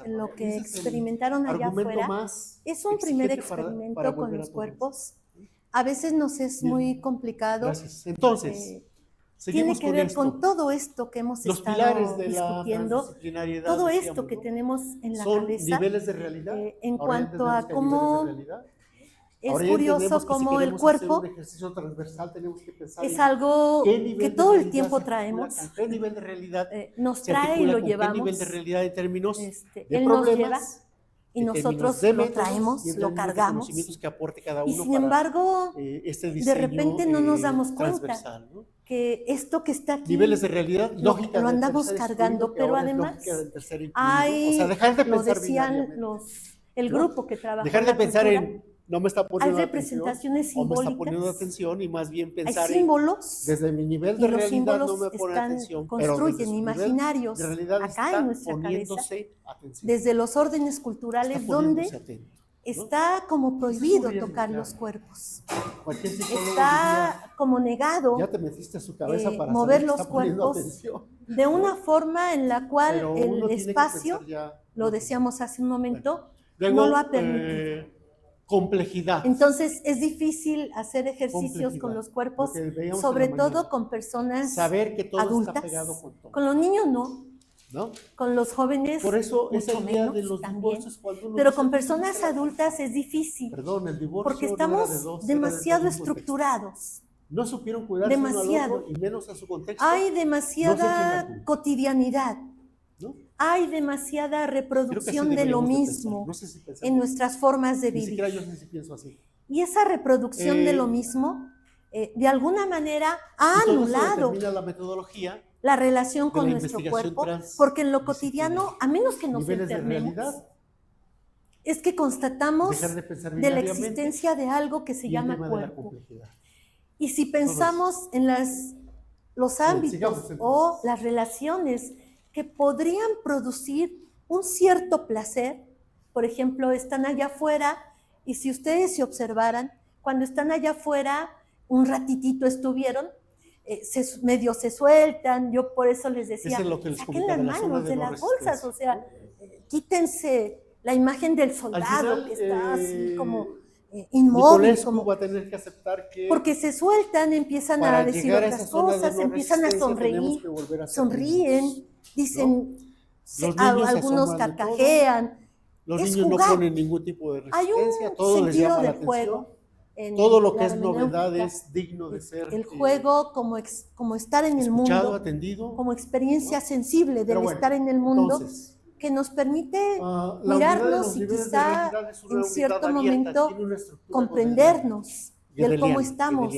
lo que experimentaron allá afuera es un primer experimento con los cuerpos. A veces nos es muy complicado. Gracias. Entonces, tiene que ver con todo esto que hemos estado discutiendo, todo esto que tenemos en la cabeza, niveles de realidad. En cuanto a cómo es curioso cómo el cuerpo es algo que todo el tiempo traemos, ¿qué nivel de realidad nos trae y lo llevamos, qué nivel de realidad en términos él nos lleva y nosotros lo traemos, lo cargamos, que aporte cada uno y sin embargo, de repente no nos damos cuenta, ¿no?, que esto que está aquí, niveles de realidad, lo andamos cargando, pero además hay, lo decían el grupo que trabajó dejar de pensar en no me está poniendo hay representaciones simbólicas, o me está poniendo atención, y más bien pensar hay símbolos, desde mi nivel de realidad no me pone están, atención, construyen imaginarios acá en nuestra cabeza, desde los órdenes culturales donde está como prohibido tocar los cuerpos. Está como negado mover los cuerpos de una forma en la cual el espacio, lo decíamos hace un momento, no lo ha permitido. Complejidad. Entonces es difícil hacer ejercicios con los cuerpos, sobre todo con personas adultas. Con los niños no. Con los jóvenes, por eso mucho menos, de los también. Pero con personas adultas es difícil, porque estamos demasiado estructurados. No supieron cuidarse uno al otro, y menos a su contexto. Hay demasiada cotidianidad. Hay demasiada reproducción de lo mismo en nuestras formas de vivir. Ni siquiera yo sé si pienso así. Y esa reproducción de lo mismo, de alguna manera, ha anulado la metodología, la relación con nuestro cuerpo, porque en lo cotidiano, a menos que nos enfermemos, es que constatamos de la existencia de algo que se llama cuerpo. Y si pensamos en los ámbitos o las relaciones que podrían producir un cierto placer, por ejemplo, están allá afuera, y si ustedes se observaran, cuando están allá afuera, un ratitito estuvieron, medio se sueltan, yo por eso les decía, saquen las manos de las bolsas, o sea, quítense la imagen del soldado que está así como inmóvil, como, va a tener que aceptar que porque se sueltan, empiezan a decir otras cosas, empiezan a sonreír, sonríen, dicen, algunos carcajean. Los niños no ponen ningún tipo de resistencia, hay un todo les llama la del juego. Todo lo que es novedad es digno de ser. El juego como estar en el mundo, atendido, como experiencia sensible del estar en el mundo, entonces, que nos permite mirarnos y quizá en cierto momento comprendernos del cómo estamos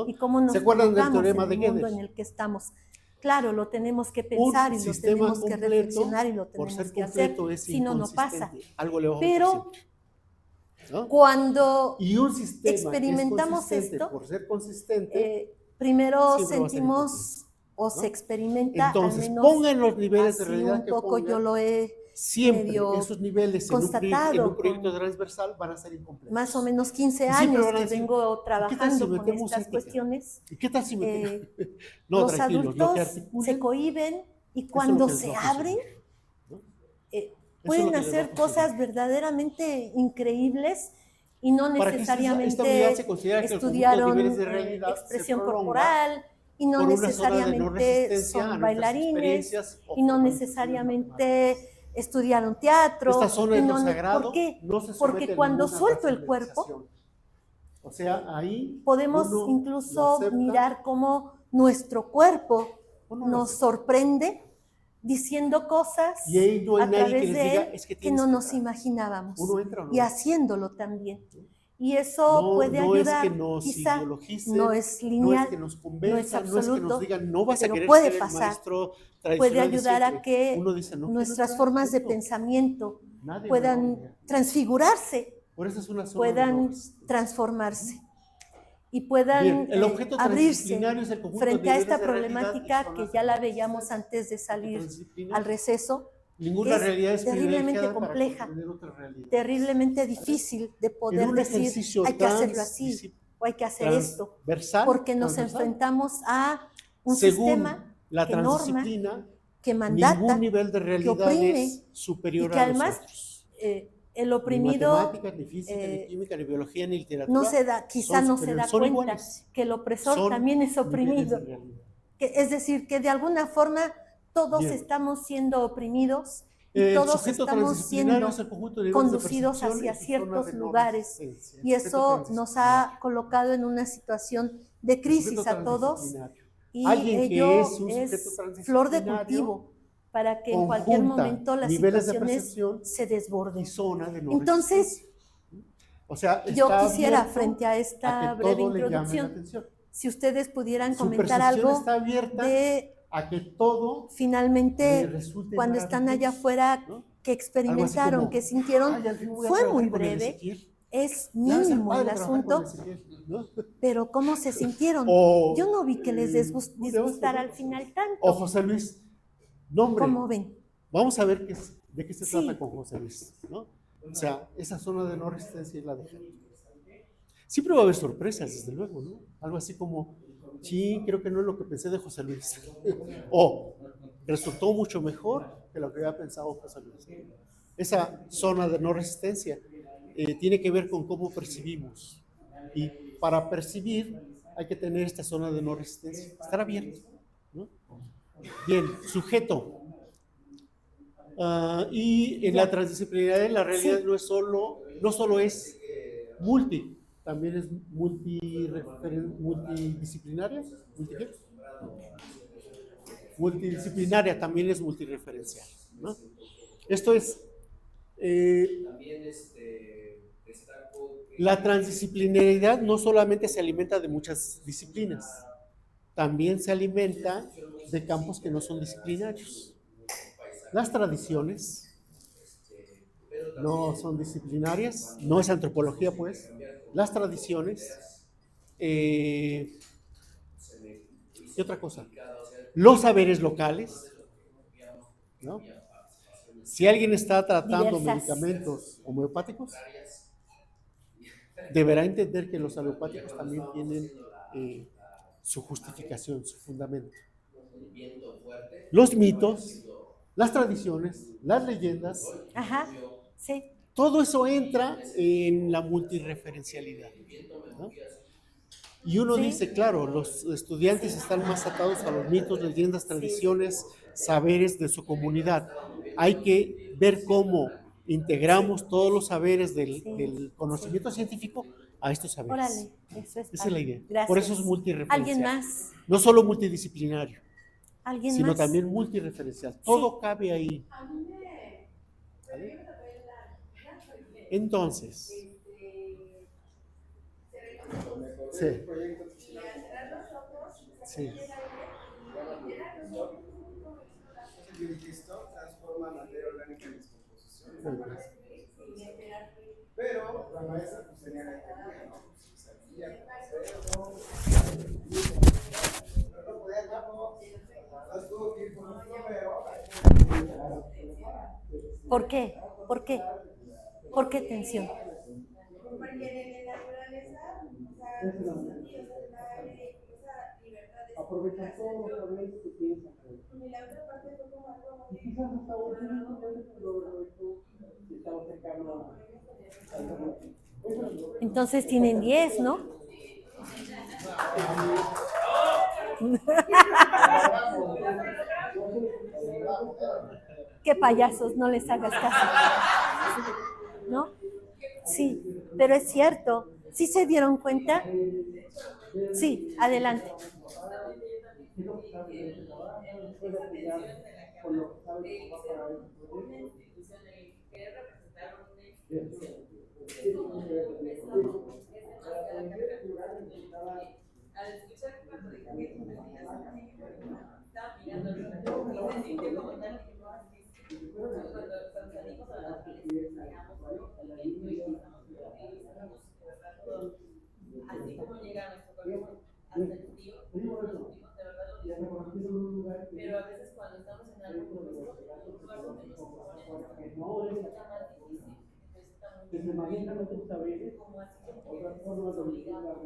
y cómo nos colocamos en el mundo en el que estamos. Claro, lo tenemos que pensar y lo tenemos que reflexionar y lo tenemos que hacer, si no, no pasa. Pero cuando experimentamos esto, por ser consistente, primero sentimos o se experimenta, entonces, al menos pongan los niveles de realidad un poco yo lo he siempre esos niveles constatado en un proyecto transversal van a ser incompletos. Más o menos 15 años que vengo trabajando con estas cuestiones. ¿Y qué tal si los adultos se cohíben y cuando se abren, pueden hacer cosas verdaderamente increíbles y no necesariamente estudiaron expresión corporal y no necesariamente son bailarines y no necesariamente estudiaron teatro. Esta zona es lo sagrado. ¿Por qué? Porque cuando suelto el cuerpo, o sea, ahí podemos incluso mirar cómo nuestro cuerpo nos sorprende diciendo cosas a través de él que no nos imaginábamos y haciéndolo también. Y eso puede ayudar, quizá no es lineal, no es absoluto, pero puede pasar, puede ayudar a que nuestras formas de pensamiento puedan transfigurarse, puedan transformarse y puedan abrirse frente a esta problemática que ya la veíamos antes de salir al receso. Ninguna realidad es terriblemente compleja, terriblemente difícil de poder decir hay que hacerlo así o hay que hacer esto, porque nos enfrentamos a un sistema la que norma, que mandata, ningún nivel de realidad que oprime, es superior y que a además nosotros. el Ni oprimido matemáticas, ni física, ni química, ni biología, ni literatura. no se da, quizá no se da son cuenta iguales. que el opresor Son también es niveles oprimido. de realidad. Es decir, que de alguna forma todos Bien. estamos siendo oprimidos y El todos sujeto estamos transdisciplinario siendo es el conjunto de niveles de conducidos percepción hacia en su zona ciertos de no lugares. resistencia. Y eso nos ha colocado en una situación de crisis a todos. Y alguien que ello es un sujeto flor de transdisciplinario cultivo para que en cualquier momento las niveles de situaciones percepción se desborden. y zona de no Entonces, resistencia. O sea, yo quisiera, frente a esta a que breve todo le llame la introducción, atención. si ustedes pudieran Su comentar percepción algo está abierta de a que todo finalmente resulte cuando están allá maravilloso, afuera, ¿no? que experimentaron, como, que sintieron, "Ay, al fin voy a fue trabajar muy con el breve, Ezequiel. es Ya va a ser mínimo padre el trabajar con el asunto, Ezequiel", ¿no? pero ¿cómo se sintieron? O, Yo no vi que les disgustara al final tanto. O José Luis, nombre. ¿Cómo ven? Vamos a ver de qué se Sí. trata con José Luis, ¿no? O sea, esa zona de no resistencia es la de gente. Siempre va a haber sorpresas, desde luego, ¿no? Algo así como, sí, creo que no es lo que pensé de José Luis. O resultó mucho mejor que lo que había pensado José Luis. Esa zona de no resistencia tiene que ver con cómo percibimos. Y para percibir hay que tener esta zona de no resistencia, estar abierto, ¿no? Bien, sujeto. Y en la transdisciplinaridad la realidad sí. no solo es multi, también es multidisciplinaria. Multidisciplinaria también es multireferencial, ¿no? Esto es la transdisciplinariedad no solamente se alimenta de muchas disciplinas, también se alimenta de campos que no son disciplinarios. Las tradiciones no son disciplinarias, no es antropología, pues. Las tradiciones, ¿qué otra cosa? Los saberes locales, ¿no? Si alguien está tratando medicamentos homeopáticos, deberá entender que los alopáticos también tienen su justificación, su fundamento. Los mitos, las tradiciones, las leyendas, ajá, sí. Todo eso entra en la multireferencialidad, ¿no? Y uno dice, claro, los estudiantes están más atados a los mitos, leyendas, tradiciones, saberes de su comunidad. Hay que ver cómo integramos todos los saberes del conocimiento científico a estos saberes. Órale, eso es. Esa es la idea. Gracias. Por eso es multireferencial. ¿Alguien más? No solo multidisciplinario, sino más? También multireferencial. Todo cabe ahí. ¿Vale? Entonces, sí. Sí. Transforma materia orgánica en descomposición. Pero la maestra pues tenía la teoría, ¿no? Pero no podía tampoco. Tuvo que ir por un plomero. ¿Por qué? ¿Por qué? ¿Por qué tensión? Porque en la naturaleza, esa libertad de aprovechar todos los problemas que piensan. Y la otra parte fue como algo y quizás hasta hoy estamos cercanos a entonces tienen 10, ¿no? Qué payasos, no les hagas caso. ¿No? Sí, pero es cierto. ¿Sí se dieron cuenta? Sí, adelante. Al escuchar cuando dijo que estaba mirando y se sintió como tal cuando salimos a la naturaleza, así como llega a nuestro cuerpo hasta el frío, nos sentimos de verdad lo mismo. Pero a veces cuando estamos en algo como esto, un lugar donde nos exponemos, es mucho más difícil. Entonces está muy como así como obligado.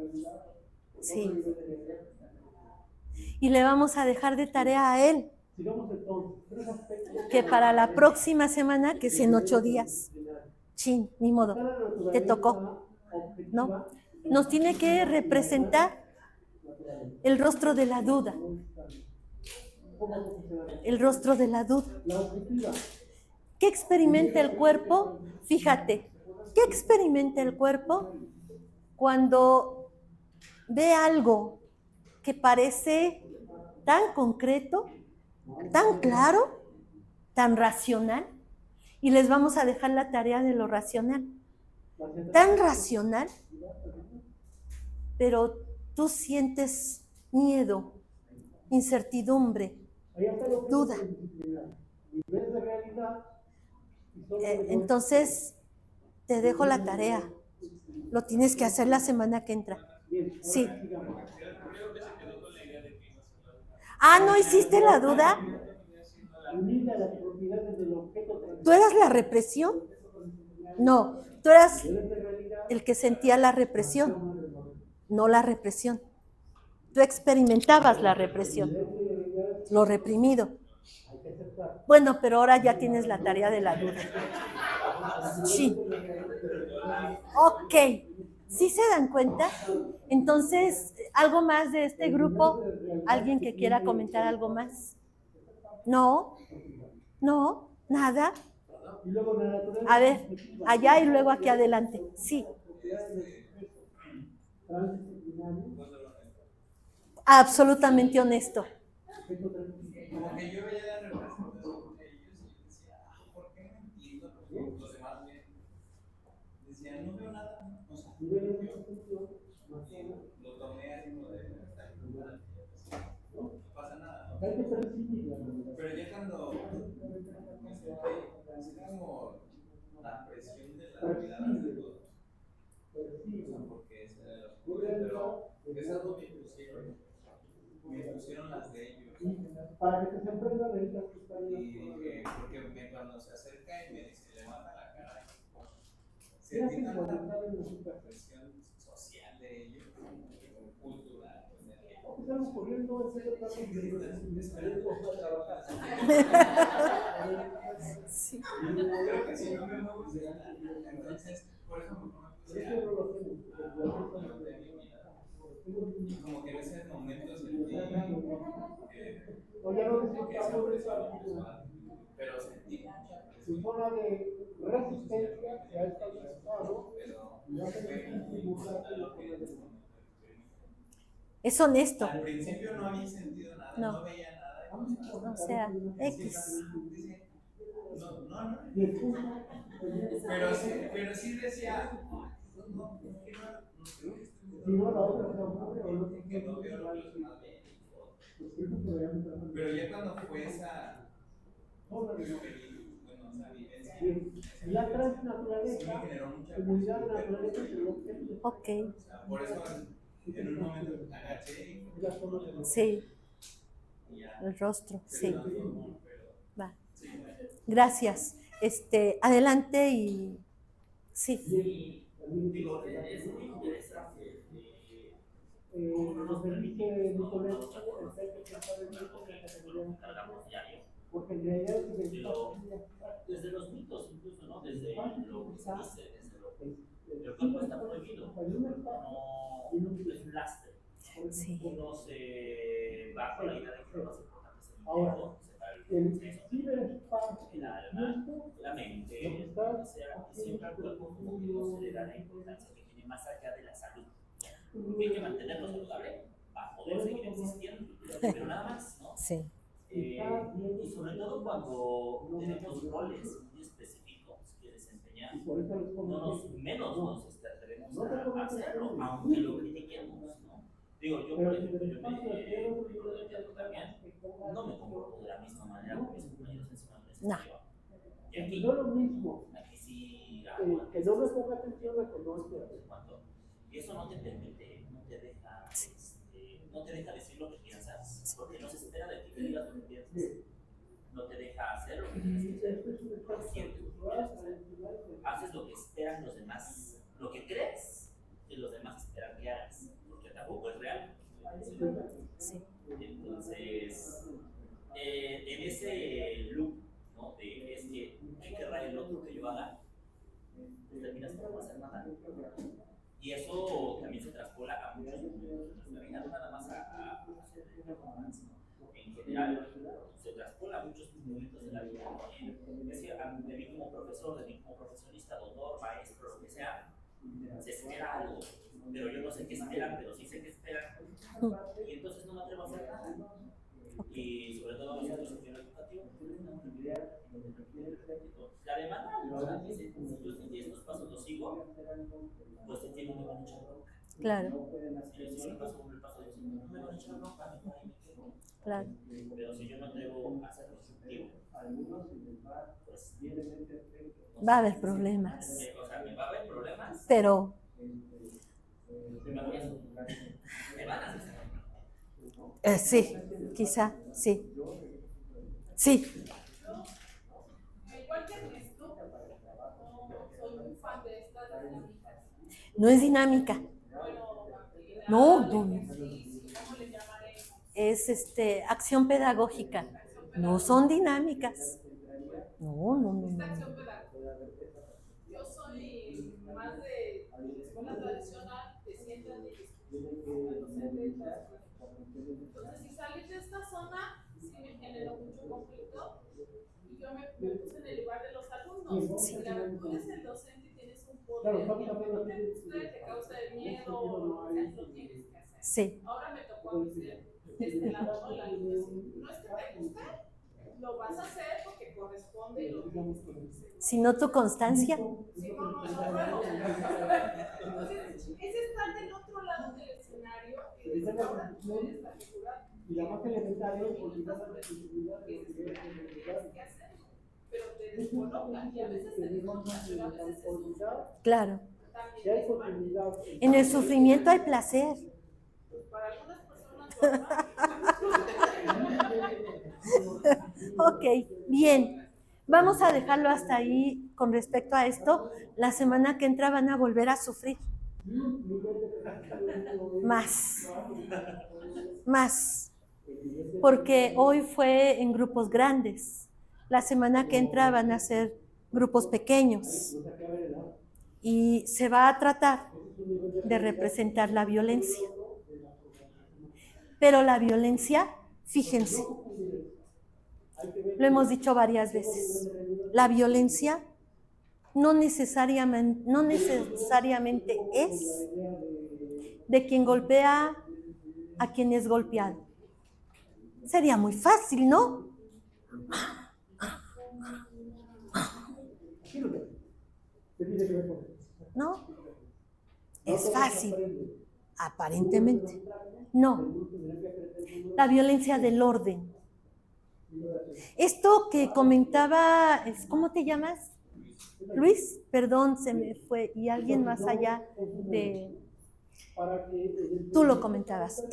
Sí. Y le vamos a dejar de tarea a él que para la próxima semana, que es en 8 días. Chin, ni modo, te tocó, ¿no? Nos tiene que representar el rostro de la duda. El rostro de la duda. ¿Qué experimenta el cuerpo? Fíjate, ¿qué experimenta el cuerpo cuando ve algo que parece tan concreto, tan claro, tan racional? Y les vamos a dejar la tarea de lo racional. Tan racional, pero tú sientes miedo, incertidumbre, duda. Entonces, te dejo la tarea. Lo tienes que hacer la semana que entra. Sí. Ah, ¿no hiciste la duda? ¿Tú eras la represión? No, tú eras el que sentía la represión, no la represión. Tú experimentabas la represión, lo reprimido. Bueno, pero ahora ya tienes la tarea de la duda. Sí. Ok. ¿Sí se dan cuenta? Entonces, ¿algo más de este grupo? ¿Alguien que quiera comentar algo más? ¿No? ¿No? ¿Nada? A ver, allá y luego aquí adelante. Sí. Absolutamente honesto. Porque yo veía la representación de ellos y yo decía, ¿por qué no entiendo? Los demás bien. Decía, no veo nada. O sea, lo tomé así como de, no pasa nada, ¿no? Pero ya cuando me senté, es como la presión de las miradas de todos. O sea, porque es pero es algo que me pusieron las de ellos. Para que se sorprenda de ella. Y porque cuando se acerca y me dice, levanta la cara, sentí tanta presión social de ellos, cultural. Estamos corriendo, Sí. Creo que si no me muevo, entonces, por eso me puse a como que en esos momentos sentí pero sentí su zona de resistencia se ha estabilizado, pero es honesto. al principio no había sentido nada, no veía nada. O sea, X. No. Pero sí decía, no, que no veo lo que los demás ven. Pero ya cuando fue esa vivencia, la transnaturaleza, me generó mucha comunidad de naturaleza. Ok. Por eso en un momento agaché y Sí. El rostro, sí. Va. Gracias. Adelante y sí. Digo, es muy interesante. Como nos permite Nicolás, Cargamos diario. porque en realidad Desde los mitos, incluso, ¿no? Desde lo que se dice, desde lo que el cuerpo está prohibido. No es un lastre. Sí. Uno se va con la idea de que lo más importante es el ahora, cuerpo, el alma, la mente, o sea, y siempre al cuerpo como que no se le da la importancia que tiene más allá de la salud. Porque hay que mantenerlo saludable para poder seguir existiendo, pero nada más, ¿no? Sí. Y sobre todo cuando tenemos roles muy específicos que desempeñar, menos nos atrevemos a hacerlo, aunque lo critiquemos, ¿no? Digo, yo por ejemplo, yo me dedico del teatro también, no me comporto de la misma manera con mis compañeros encima de un escenario. Y aquí, no es lo mismo. Aquí sí, que no me ponga atención a que no esté. Y eso no te permite, no te deja decir lo que piensas, porque no se espera de ti que digas lo que piensas. No te deja hacer lo que tienes que hacer, porque sientes lo que quieres hacer. Haces lo que esperan los demás, lo que crees que los demás esperan que hagas, porque tampoco es real. Sí. Entonces, en ese loop, ¿no? De es que, ¿qué querrá el otro que yo haga? Pues terminas por no hacer nada. Y eso también se traspola a muchos momentos de nuestra vida, no nada más a performance, ¿no? En general, se traspola a muchos momentos de la vida. Es que de mí como profesor, de mí como profesionista, doctor, maestro, lo que sea, se espera algo, pero yo no sé qué esperan, pero sí sé qué esperan. Y entonces no me atrevo a hacer nada. Y sobre todo nosotros en el educativo, la demanda, ¿no? Si yo sentí estos pasos los sigo, pues te tiene una mucha bronca. Claro. Si yo sigo el paso, no me van a echar bronca, Claro. pero si yo no atrevo a ser constructivo, pues va a haber problemas. O sea, me va a haber problemas, pero me van a hacer. Sí, quizá, sí. Sí. Igual que Ernesto, no soy muy fan de estas dinámicas. No es dinámica. No, no, no. ¿Cómo le llamaremos? Es acción pedagógica. No son dinámicas. No, no, no, Esta no. acción pedagógica. Yo soy más de escuela tradicional, te sientas y discutes. Entonces, si salir de esta zona, sí me generó mucho conflicto y yo me puse en el lugar de los alumnos. Sí. Mira, tú eres el docente y tienes un poder que aunque no te guste, te causa el miedo o lo tienes que hacer. Sí. Ahora me tocó a mí ser de este lado, ¿no? No es que te guste, lo vas a hacer porque corresponde y lo tienes que hacer. Si no tu constancia. Sí, no. Entonces, es estar del otro lado del escenario y decir, ahora tú eres la figura. Y la más elemental es olvidar la responsabilidad que tienes que hacer, pero te descolocan y a veces te descolocan, pero a veces es Claro. si hay continuidad. En el sufrimiento hay placer. para algunas personas Ok, bien. Vamos a dejarlo hasta ahí con respecto a esto. La semana que entra van a volver a sufrir. Más. Porque hoy fue en grupos grandes. La semana que entra van a ser grupos pequeños. Y se va a tratar de representar la violencia. Pero la violencia, fíjense, lo hemos dicho varias veces, la violencia no necesariamente es de quien golpea a quien es golpeado. Sería muy fácil, ¿no? ¿No? Es fácil, aparentemente. No. La violencia del orden. Esto que comentaba, ¿cómo te llamas? Luis, perdón, se me fue, y alguien más allá de... Tú lo comentabas.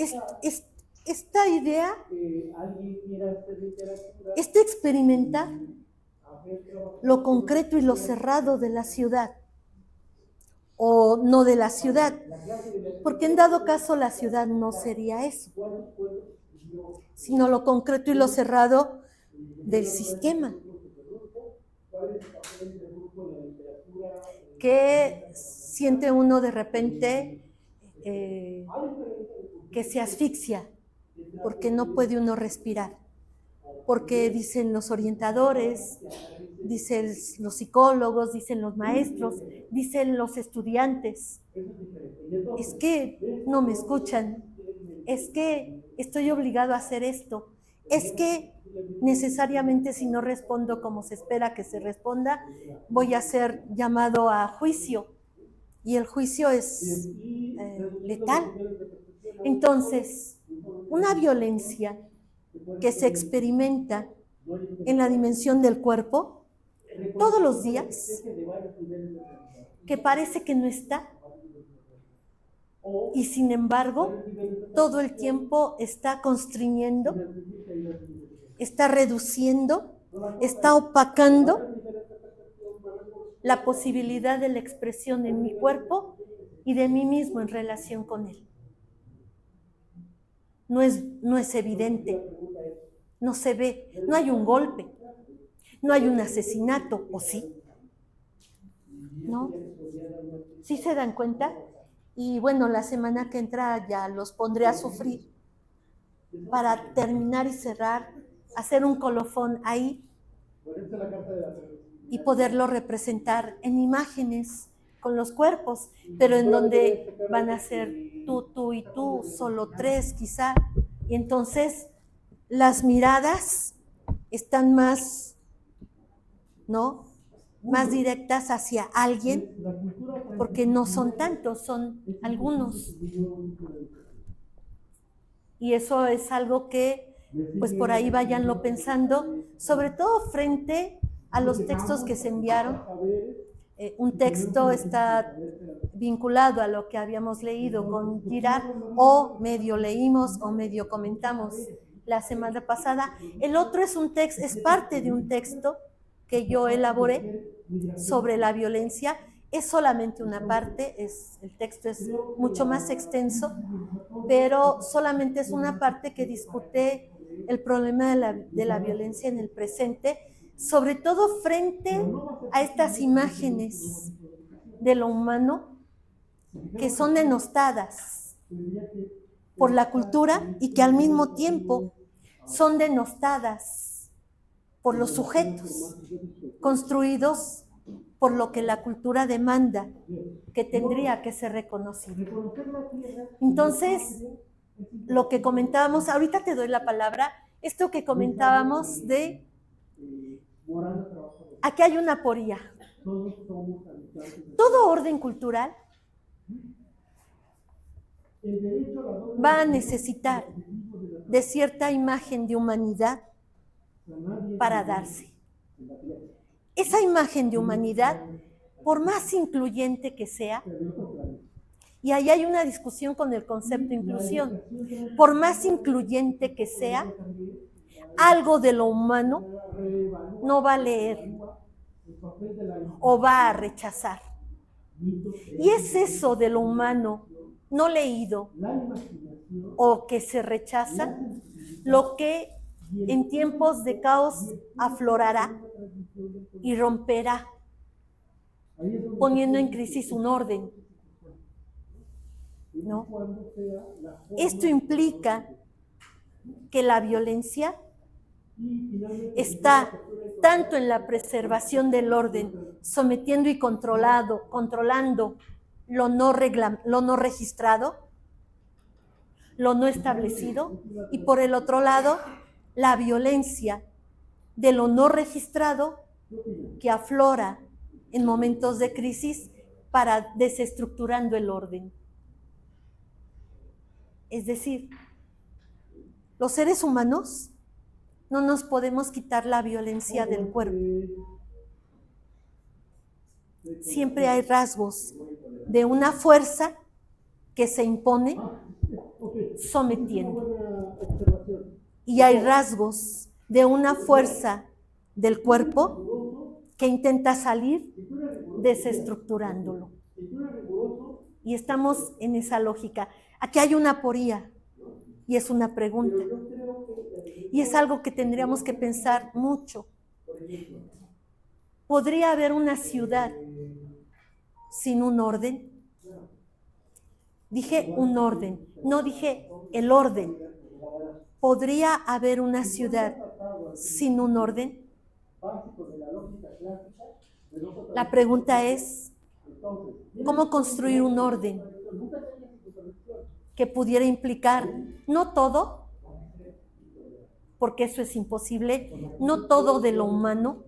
Esta idea, experimentar lo concreto y lo cerrado de la ciudad, o no de la ciudad, porque en dado caso la ciudad no sería eso, sino lo concreto y lo cerrado del sistema. Que siente uno de repente que se asfixia, porque no puede uno respirar, porque dicen los orientadores, dicen los psicólogos, dicen los maestros, dicen los estudiantes, es que no me escuchan, es que estoy obligado a hacer esto, es que necesariamente si no respondo como se espera que se responda, voy a ser llamado a juicio, y el juicio es letal. Entonces, una violencia que se experimenta en la dimensión del cuerpo todos los días, que parece que no está, y sin embargo todo el tiempo está constriñendo, está reduciendo, está opacando la posibilidad de la expresión en mi cuerpo y de mí mismo en relación con él. No es evidente, no se ve, no hay un golpe, no hay un asesinato, ¿o sí? ¿No? ¿Sí se dan cuenta? Y bueno, la semana que entra ya los pondré a sufrir para terminar y cerrar, hacer un colofón ahí y poderlo representar en imágenes con los cuerpos, pero en donde van a ser tú y tú, solo tres quizá, y entonces las miradas están más, ¿no?, más directas hacia alguien, porque no son tantos, son algunos. Y eso es algo que, pues por ahí váyanlo pensando, sobre todo frente a los textos que se enviaron. Un texto está vinculado a lo que habíamos leído con Girard, o medio leímos o medio comentamos la semana pasada. El otro es un texto, es parte de un texto que yo elaboré sobre la violencia. Es solamente una parte, el texto es mucho más extenso, pero solamente es una parte que discute el problema de la violencia en el presente, sobre todo frente a estas imágenes de lo humano que son denostadas por la cultura y que al mismo tiempo son denostadas por los sujetos construidos por lo que la cultura demanda que tendría que ser reconocido. Entonces, lo que comentábamos, ahorita te doy la palabra, esto que comentábamos de, aquí hay una aporía. Todo orden cultural va a necesitar de cierta imagen de humanidad para darse. Esa imagen de humanidad, por más incluyente que sea, y ahí hay una discusión con el concepto de inclusión, por más incluyente que sea, algo de lo humano no va a leer o va a rechazar. Y es eso de lo humano no leído o que se rechaza lo que en tiempos de caos aflorará y romperá, poniendo en crisis un orden, ¿no? Esto implica que la violencia está tanto en la preservación del orden, sometiendo y controlando lo no registrado, lo no establecido, y por el otro lado, la violencia de lo no registrado que aflora en momentos de crisis para desestructurando el orden. Es decir, los seres humanos no nos podemos quitar la violencia del cuerpo. Siempre hay rasgos de una fuerza que se impone sometiendo. Y hay rasgos de una fuerza del cuerpo que intenta salir desestructurándolo. Y estamos en esa lógica. Aquí hay una aporía y es una pregunta. Y es algo que tendríamos que pensar mucho. ¿Podría haber una ciudad sin un orden? Dije un orden, no dije el orden. ¿Podría haber una ciudad sin un orden? La pregunta es, ¿cómo construir un orden que pudiera implicar, no todo, porque eso es imposible, no todo de lo humano,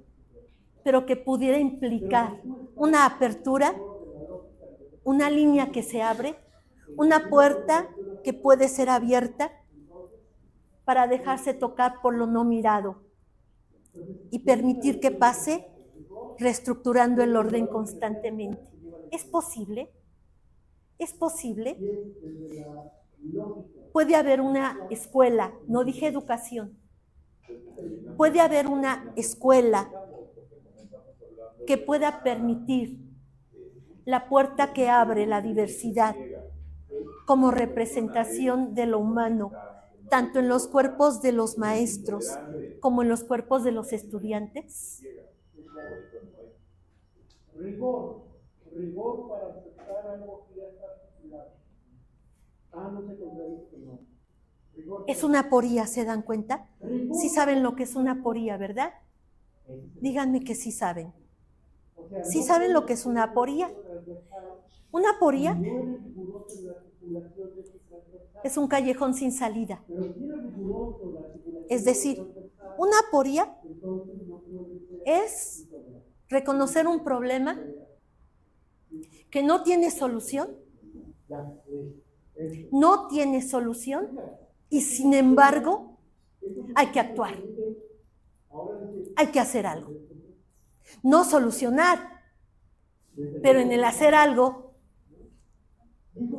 pero que pudiera implicar una apertura, una línea que se abre, una puerta que puede ser abierta para dejarse tocar por lo no mirado y permitir que pase reestructurando el orden constantemente? ¿Es posible? ¿Es posible? Puede haber una escuela, no dije educación, puede haber una escuela que pueda permitir la puerta que abre la diversidad como representación de lo humano tanto en los cuerpos de los maestros como en los cuerpos de los estudiantes? Rigor para aceptar algo que ya está articulado. No se contradice, no. Es una aporía, ¿se dan cuenta? Sí saben lo que es una aporía, ¿verdad? Díganme que sí saben. ¿Sí saben lo que es una aporía? Una aporía es un callejón sin salida. Es decir, una aporía es reconocer un problema que no tiene solución, y sin embargo hay que actuar, hay que hacer algo. No solucionar, pero en el hacer algo,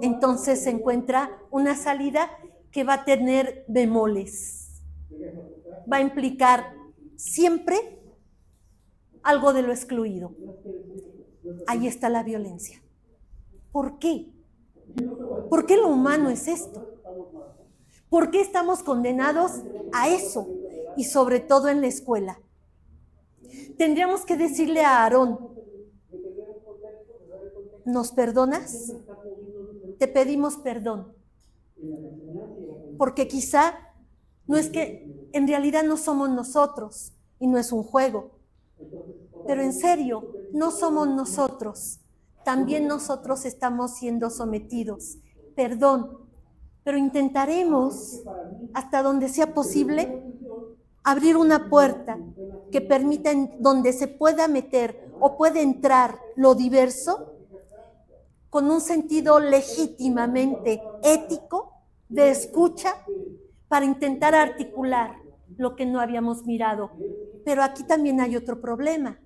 entonces se encuentra una salida que va a tener bemoles, va a implicar siempre algo de lo excluido. Ahí está la violencia. ¿Por qué? ¿Por qué lo humano es esto? ¿Por qué estamos condenados a eso? Y sobre todo en la escuela. Tendríamos que decirle a Aarón, ¿nos perdonas? Te pedimos perdón. Porque quizá no es que en realidad no somos nosotros y no es un juego. Pero en serio, no somos nosotros. También nosotros estamos siendo sometidos. Perdón. Pero intentaremos, hasta donde sea posible, abrir una puerta que permita donde se pueda meter o puede entrar lo diverso con un sentido legítimamente ético de escucha para intentar articular lo que no habíamos mirado. Pero aquí también hay otro problema.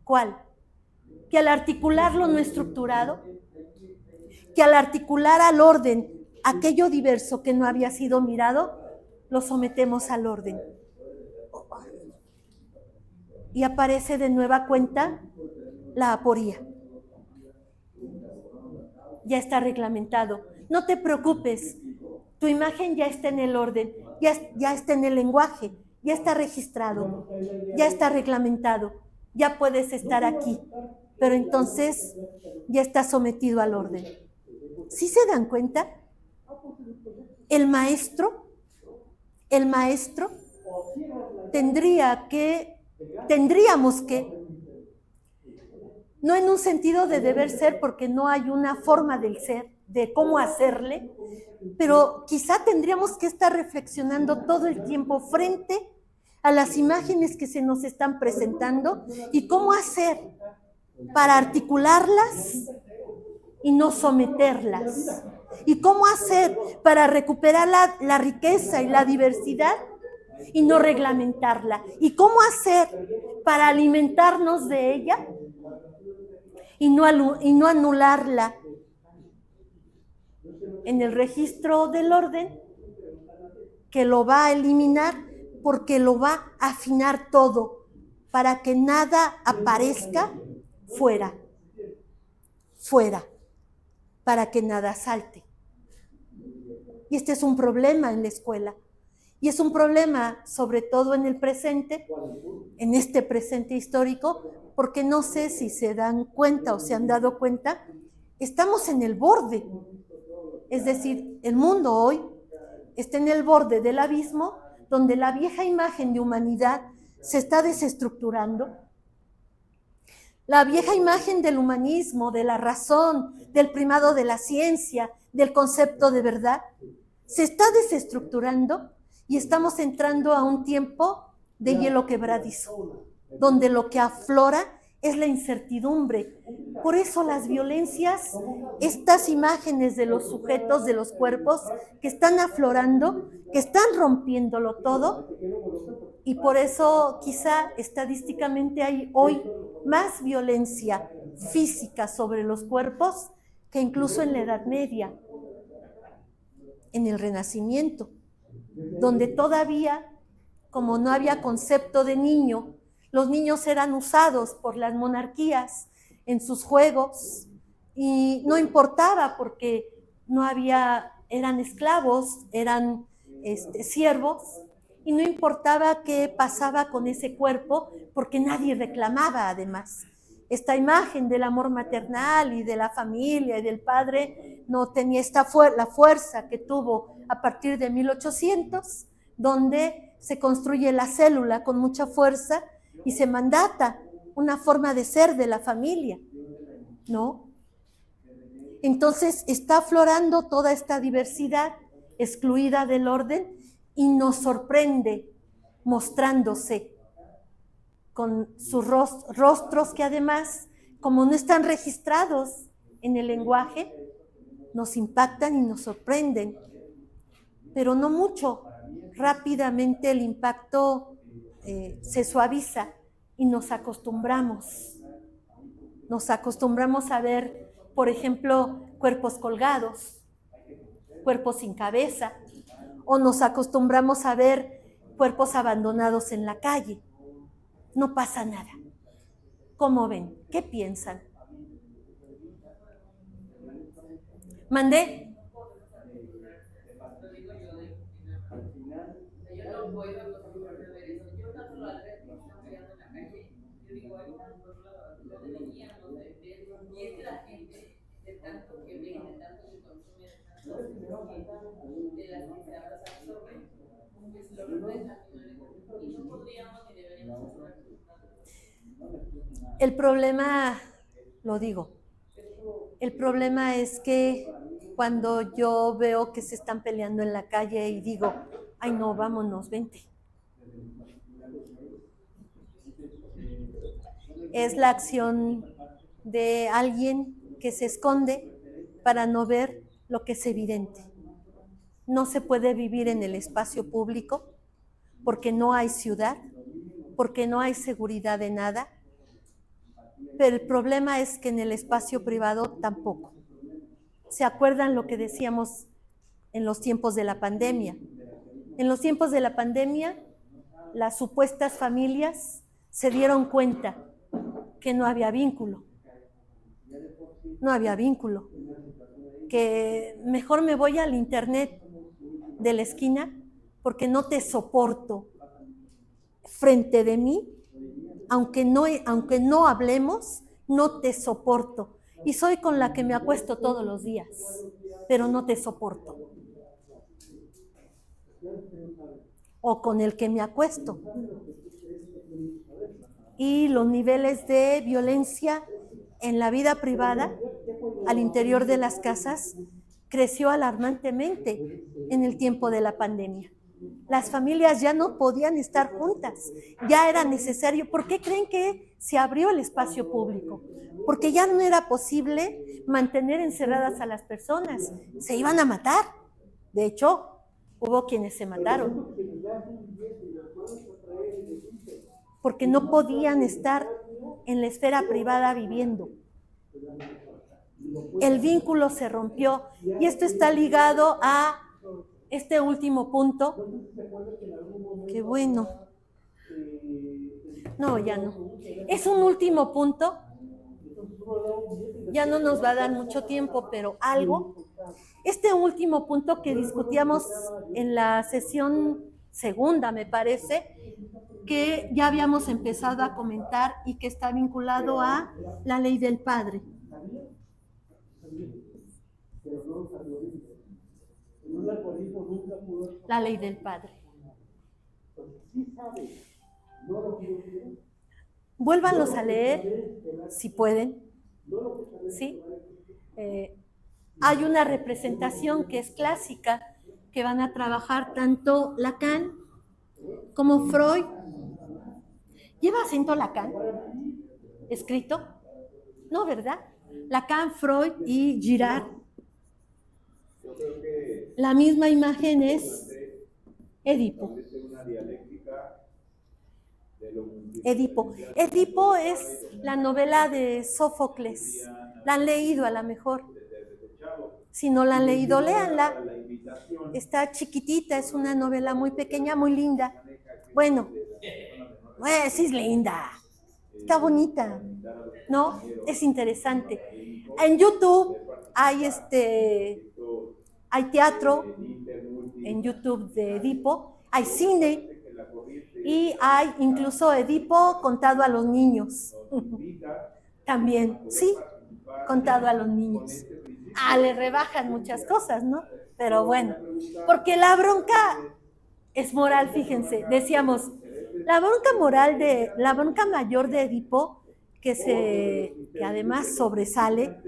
¿Cuál? Que al articular lo no estructurado, que al articular al orden aquello diverso que no había sido mirado, lo sometemos al orden. Y aparece de nueva cuenta la aporía. Ya está reglamentado. No te preocupes, tu imagen ya está en el orden, ya está en el lenguaje, ya está registrado, ya está reglamentado, ya puedes estar aquí, pero entonces ya está sometido al orden. ¿Sí se dan cuenta? El maestro tendríamos que, no en un sentido de deber ser, porque no hay una forma del ser, de cómo hacerle, pero quizá tendríamos que estar reflexionando todo el tiempo frente a las imágenes que se nos están presentando y cómo hacer para articularlas y no someterlas. Y cómo hacer para recuperar la riqueza y la diversidad y no reglamentarla. Y cómo hacer para alimentarnos de ella y no anularla en el registro del orden, que lo va a eliminar porque lo va a afinar todo para que nada aparezca fuera, para que nada salte. Y este es un problema en la escuela. Y es un problema sobre todo en el presente, en este presente histórico, porque no sé si se dan cuenta o se han dado cuenta, estamos en el borde. Es decir, el mundo hoy está en el borde del abismo, donde la vieja imagen de humanidad se está desestructurando. La vieja imagen del humanismo, de la razón, del primado de la ciencia, del concepto de verdad, se está desestructurando y estamos entrando a un tiempo de hielo quebradizo, donde lo que aflora es la incertidumbre. Por eso las violencias, estas imágenes de los sujetos, de los cuerpos, que están aflorando, que están rompiéndolo todo, y por eso quizá estadísticamente hay hoy más violencia física sobre los cuerpos que incluso en la Edad Media, en el Renacimiento, donde todavía, como no había concepto de niño, los niños eran usados por las monarquías en sus juegos y no importaba porque no había, eran esclavos, eran siervos, y no importaba qué pasaba con ese cuerpo, porque nadie reclamaba además. Esta imagen del amor maternal y de la familia y del padre no tenía la fuerza que tuvo a partir de 1800, donde se construye la célula con mucha fuerza y se mandata una forma de ser de la familia, ¿no? Entonces está aflorando toda esta diversidad excluida del orden y nos sorprende mostrándose con sus rostros que además, como no están registrados en el lenguaje, nos impactan y nos sorprenden, pero no mucho. Rápidamente el impacto se suaviza y nos acostumbramos a ver, por ejemplo, cuerpos colgados, cuerpos sin cabeza, o nos acostumbramos a ver cuerpos abandonados en la calle. No pasa nada. ¿Cómo ven? ¿Qué piensan? ¿Mandé? Yo no puedo acostumbrarme a ver eso. Yo no solo al ver que están peleando en la calle, yo digo, ay, no deberíamos de ver. Y es que la gente, de tanto que ve, de tanto que consume, de tanto de las que se absorben, pues lo reflejan y no podríamos ni deberíamos hacer. El problema, lo digo, el problema es que cuando yo veo que se están peleando en la calle y digo, ay no, vámonos, vente. Es la acción de alguien que se esconde para no ver lo que es evidente. No se puede vivir en el espacio público porque no hay ciudad, porque no hay seguridad de nada, pero el problema es que en el espacio privado tampoco. ¿Se acuerdan lo que decíamos en los tiempos de la pandemia? En los tiempos de la pandemia, las supuestas familias se dieron cuenta que no había vínculo. No había vínculo. Que mejor me voy al internet de la esquina porque no te soporto frente de mí, aunque no hablemos, no te soporto. Y soy con la que me acuesto todos los días, pero no te soporto. O con el que me acuesto. Y los niveles de violencia en la vida privada, al interior de las casas, creció alarmantemente en el tiempo de la pandemia. Las familias ya no podían estar juntas, ya era necesario. ¿Por qué creen que se abrió el espacio público? Porque ya no era posible mantener encerradas a las personas, se iban a matar. De hecho, hubo quienes se mataron, porque no podían estar en la esfera privada viviendo. El vínculo se rompió y esto está ligado a este último punto. Qué bueno. No, ya no. Es un último punto. Ya no nos va a dar mucho tiempo, pero algo. Este último punto que discutíamos en la sesión segunda, me parece, que ya habíamos empezado a comentar y que está vinculado a la ley del padre. La ley del padre. Vuélvanlos a leer, si pueden. ¿Sí? Hay una representación que es clásica, que van a trabajar tanto Lacan como Freud. ¿Lleva acento Lacan escrito? No, ¿verdad? Lacan, Freud y Girard. La misma imagen es Edipo. Edipo. Edipo es la novela de Sófocles. La han leído a lo mejor. Si no la han leído, léanla. Está chiquitita, es una novela muy pequeña, muy linda. Bueno, sí es linda. Está bonita, ¿no? Es interesante. En YouTube hay teatro, en YouTube de Edipo, hay cine y hay incluso Edipo contado a los niños. También, sí, contado a los niños. Le rebajan muchas cosas, ¿no? Pero bueno, porque la bronca es moral, fíjense, decíamos, la bronca mayor de Edipo, que además sobresale,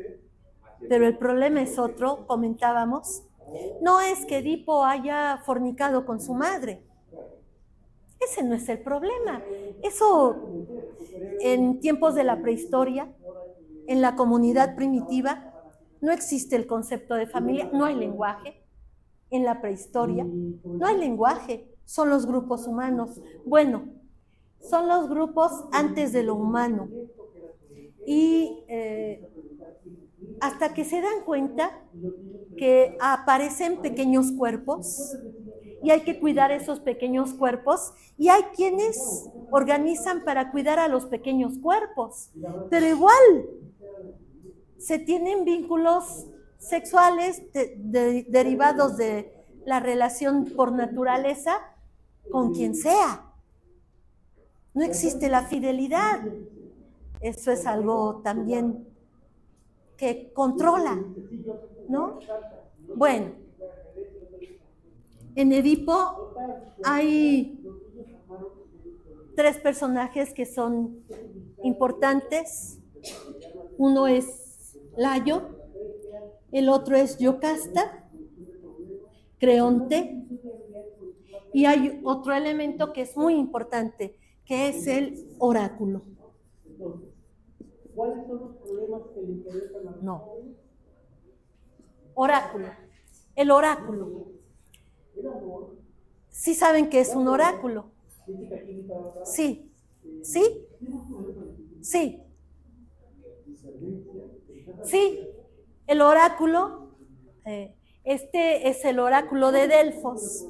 pero el problema es otro, comentábamos, no es que Edipo haya fornicado con su madre. Ese no es el problema. Eso en tiempos de la prehistoria, en la comunidad primitiva, no existe el concepto de familia, no hay lenguaje. En la prehistoria no hay lenguaje, son los grupos humanos. Bueno, son los grupos antes de lo humano. Y hasta que se dan cuenta que aparecen pequeños cuerpos y hay que cuidar esos pequeños cuerpos y hay quienes organizan para cuidar a los pequeños cuerpos, pero igual se tienen vínculos sexuales derivados de la relación por naturaleza con quien sea. No existe la fidelidad. Eso es algo también que controla, ¿no? Bueno, en Edipo hay 3 personajes que son importantes. Uno es Layo, el otro es Yocasta, Creonte, y hay otro elemento que es muy importante, que es el oráculo. ¿Cuáles son los problemas que le interesan a los jóvenes? Oráculo. El oráculo. ¿Sí saben qué es un oráculo? Sí. ¿Sí? Sí. Sí. El oráculo, este es el oráculo de Delfos.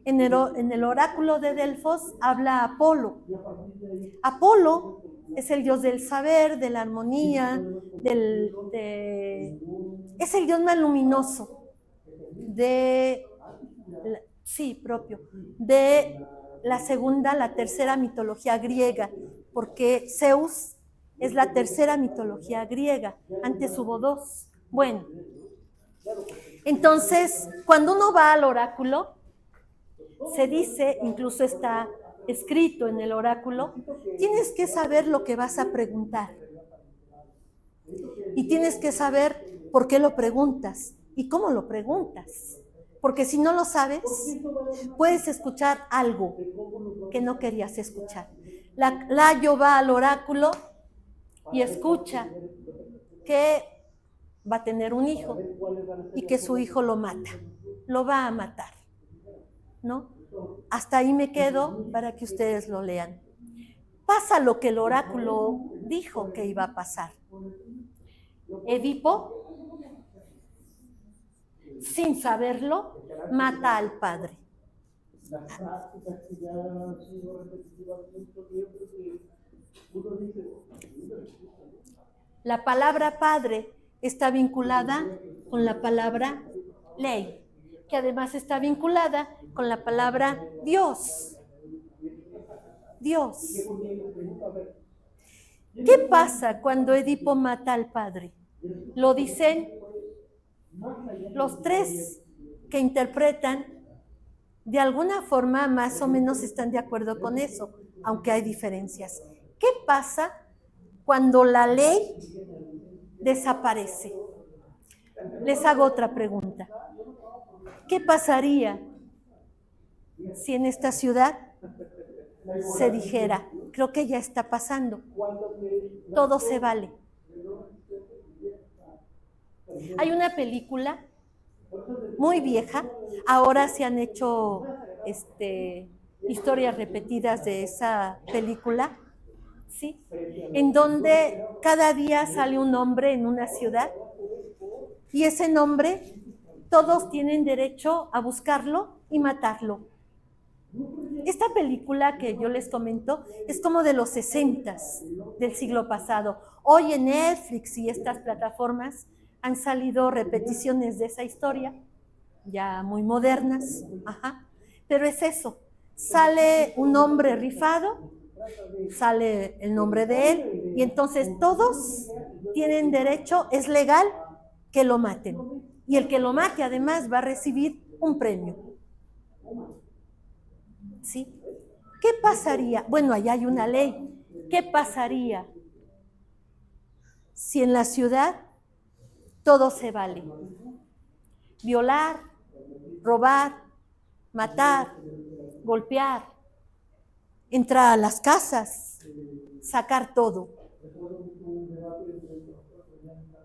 En el oráculo de Delfos habla Apolo. Apolo es el dios del saber, de la armonía, es el dios más luminoso de la tercera mitología griega, porque Zeus es la tercera mitología griega, antes hubo 2. Bueno, entonces, cuando uno va al oráculo, se dice, incluso está escrito en el oráculo, tienes que saber lo que vas a preguntar. Y tienes que saber por qué lo preguntas y cómo lo preguntas. Porque si no lo sabes, puedes escuchar algo que no querías escuchar. Layo va al oráculo y escucha que va a tener un hijo y que su hijo lo mata, lo va a matar, ¿no? Hasta ahí me quedo para que ustedes lo lean. Pasa lo que el oráculo dijo que iba a pasar. Edipo, sin saberlo, mata al padre. La palabra padre está vinculada con la palabra ley, que además está vinculada con la palabra Dios. Dios. ¿Qué pasa cuando Edipo mata al padre? Lo dicen los 3 que interpretan, de alguna forma más o menos están de acuerdo con eso, aunque hay diferencias. ¿Qué pasa cuando la ley desaparece? Les hago otra pregunta. ¿Qué pasaría si en esta ciudad se dijera, creo que ya está pasando, todo se vale? Hay una película muy vieja, ahora se han hecho historias repetidas de esa película, ¿sí? En donde cada día sale un nombre en una ciudad y ese nombre todos tienen derecho a buscarlo y matarlo. Esta película que yo les comento es como de los 60s del siglo pasado. Hoy en Netflix y estas plataformas han salido repeticiones de esa historia ya muy modernas, ajá, pero es eso, sale un hombre rifado, sale el nombre de él, y entonces todos tienen derecho, es legal que lo maten, y el que lo mate además va a recibir un premio. ¿Sí? ¿Qué pasaría? Bueno, allá hay una ley. ¿Qué pasaría si en la ciudad todo se vale? Violar, robar, matar, golpear, entrar a las casas, sacar todo.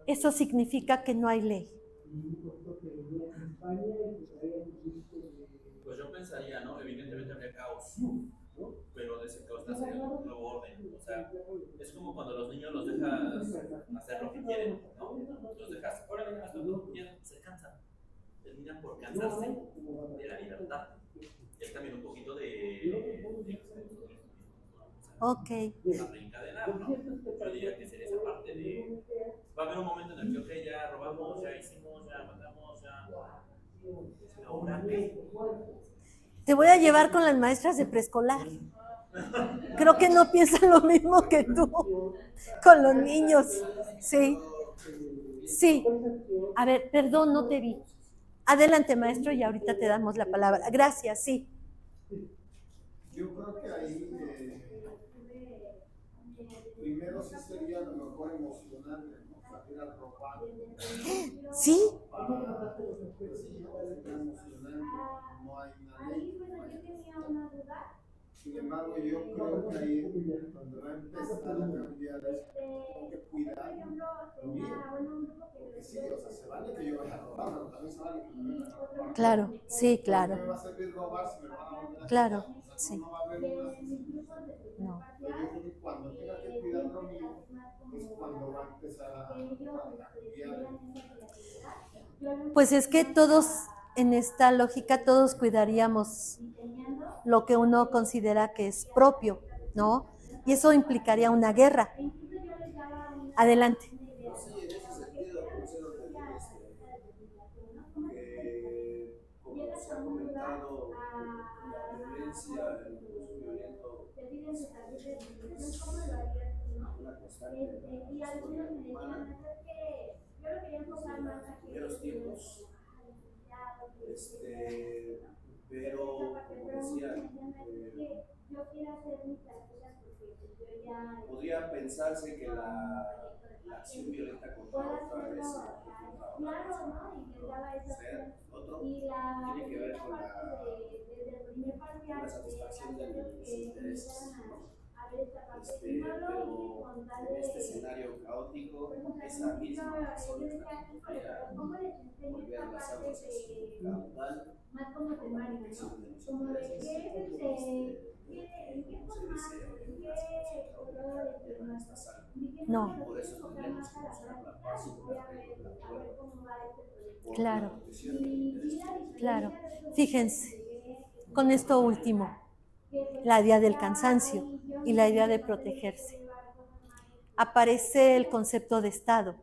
Eso significa que no hay ley. Pues yo pensaría, ¿no? Evidentemente habría caos, pero de ese caos nace un nuevo orden. O sea, es como cuando los niños los dejas hacer lo que quieren, ¿no? Los dejas, órale, haz lo que quieran, se cansan. Terminan por cansarse de la libertad. Es también un poquito de Ok. a reencadenar, ¿no? Yo diría que sería esa parte de... Va a haber un momento en el que, ok, ya robamos, ya hicimos, ya matamos, ya... ¿Ahora qué? Te voy a llevar con las maestras de preescolar. Creo que no piensan lo mismo que tú con los niños. Sí. Sí. A ver, perdón, no te vi. Adelante, maestro, y ahorita te damos la palabra. Gracias, sí. Yo creo que ahí primero sí sería a lo mejor emocionante, ¿no? Salir a robar. Sí. Para pues sí, sería emocionante. No hay una ley. Sin embargo, yo creo que ahí donde va a empezar a cambiar es como que cuidar lo mío. Porque sí, o sea, se vale que yo vaya a robar, pero también se vale que me vayan a robar. Claro, sí, claro. ¿Qué me va a servir robar si me van a volver a Claro, quitar? O sea, sí. no va a haber una sustitución. No. Pero yo creo que cuando tenga que cuidar lo mío es cuando va a empezar a cambiar. Pues es que todos, en esta lógica, todos cuidaríamos lo que uno considera que es propio, ¿no? Y eso implicaría una guerra. Adelante. Sí, en ese sentido, considero que como se ha comentado, la violencia, el uso violento es una constante en la historia humana. Desde los primeros tiempos, pero como decía, podría pensarse que la acción violenta contra otra es ser otro, tiene que ver con la satisfacción de mis intereses, ¿no? Pero en este escenario caótico, esa misma persona está podría volver a las aguas a su caudal con la protección de los intereses. ¿Cómo se dice? Las cosas que no está salvo. No. Por eso tendremos que buscar la paz y la regla del acuerdo. Claro, claro. Fíjense, con esto último, la idea del cansancio y la idea de protegerse. Aparece el concepto de Estado.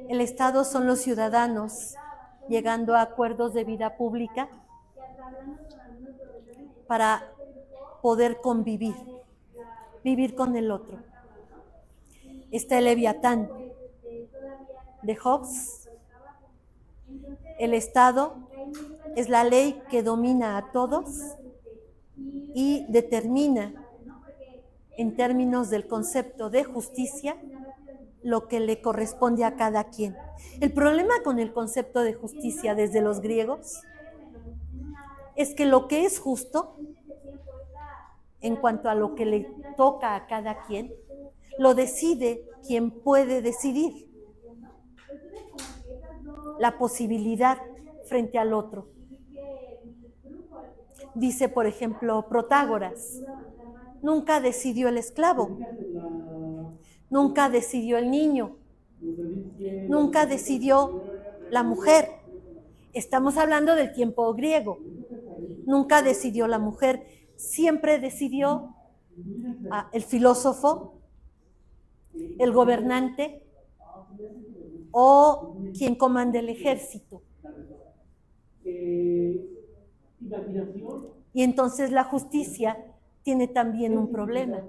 El Estado son los ciudadanos llegando a acuerdos de vida pública para poder convivir, vivir con el otro. Está el Leviatán de Hobbes. El Estado es la ley que domina a todos y determina en términos del concepto de justicia lo que le corresponde a cada quien. El problema con el concepto de justicia desde los griegos es que lo que es justo en cuanto a lo que le toca a cada quien, lo decide quien puede decidir. La posibilidad frente al otro. Dice, por ejemplo, Protágoras, nunca decidió el esclavo, nunca decidió el niño, nunca decidió la mujer. Estamos hablando del tiempo griego. Nunca decidió la mujer, siempre decidió el filósofo, el gobernante o quien comanda el ejército. imaginación. Y entonces la justicia tiene también un problema.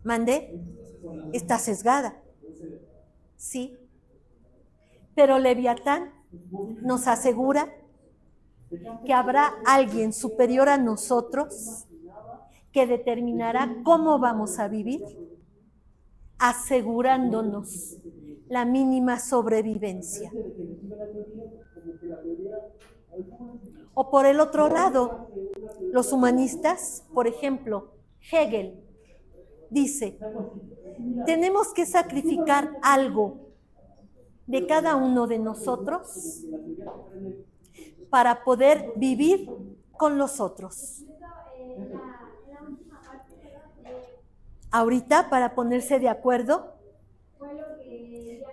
¿Mandé? Está sesgada. Sí. Pero Leviatán nos asegura que habrá alguien superior a nosotros que determinará cómo vamos a vivir, asegurándonos la mínima sobrevivencia. O por el otro lado, los humanistas, por ejemplo, Hegel, dice, tenemos que sacrificar algo de cada uno de nosotros para poder vivir con los otros. Ahorita, para ponerse de acuerdo,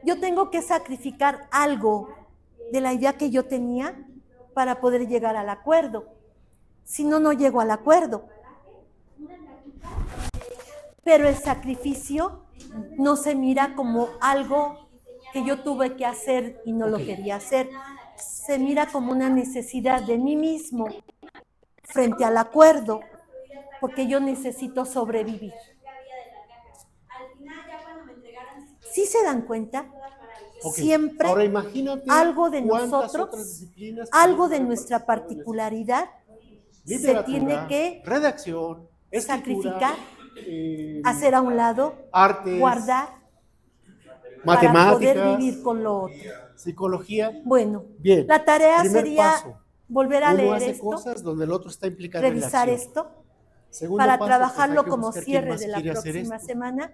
yo tengo que sacrificar algo de la idea que yo tenía para poder llegar al acuerdo. Si no, no llego al acuerdo. Pero el sacrificio no se mira como algo que yo tuve que hacer y no lo quería hacer. Se mira como una necesidad de mí mismo frente al acuerdo, porque yo necesito sobrevivir. ¿Sí se dan cuenta? Okay. Siempre ahora imagínate algo de nosotros, algo de nuestra particularidad se tiene que redacción, sacrificar, hacer a un lado, artes, guardar, matemáticas, para poder vivir con lo otro. Psicología. Bueno, bien. La tarea sería volver a leer hace esto, cosas donde el otro está implicado revisar en la acción. esto, Segundo para paso, trabajarlo pues como cierre de la próxima semana.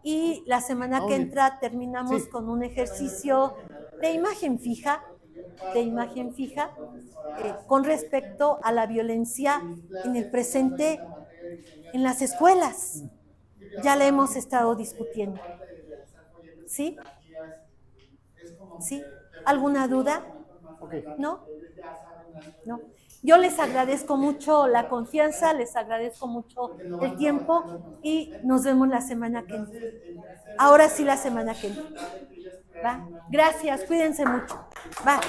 Y la semana que entra terminamos con un ejercicio de imagen fija, con respecto a la violencia en el presente en las escuelas. Ya la hemos estado discutiendo. ¿Sí? ¿Sí? ¿Alguna duda? ¿No? ¿No? Yo les agradezco mucho la confianza, les agradezco mucho el tiempo y nos vemos la semana que viene. Ahora sí, la semana que viene. ¿Va? Gracias, cuídense mucho. Va.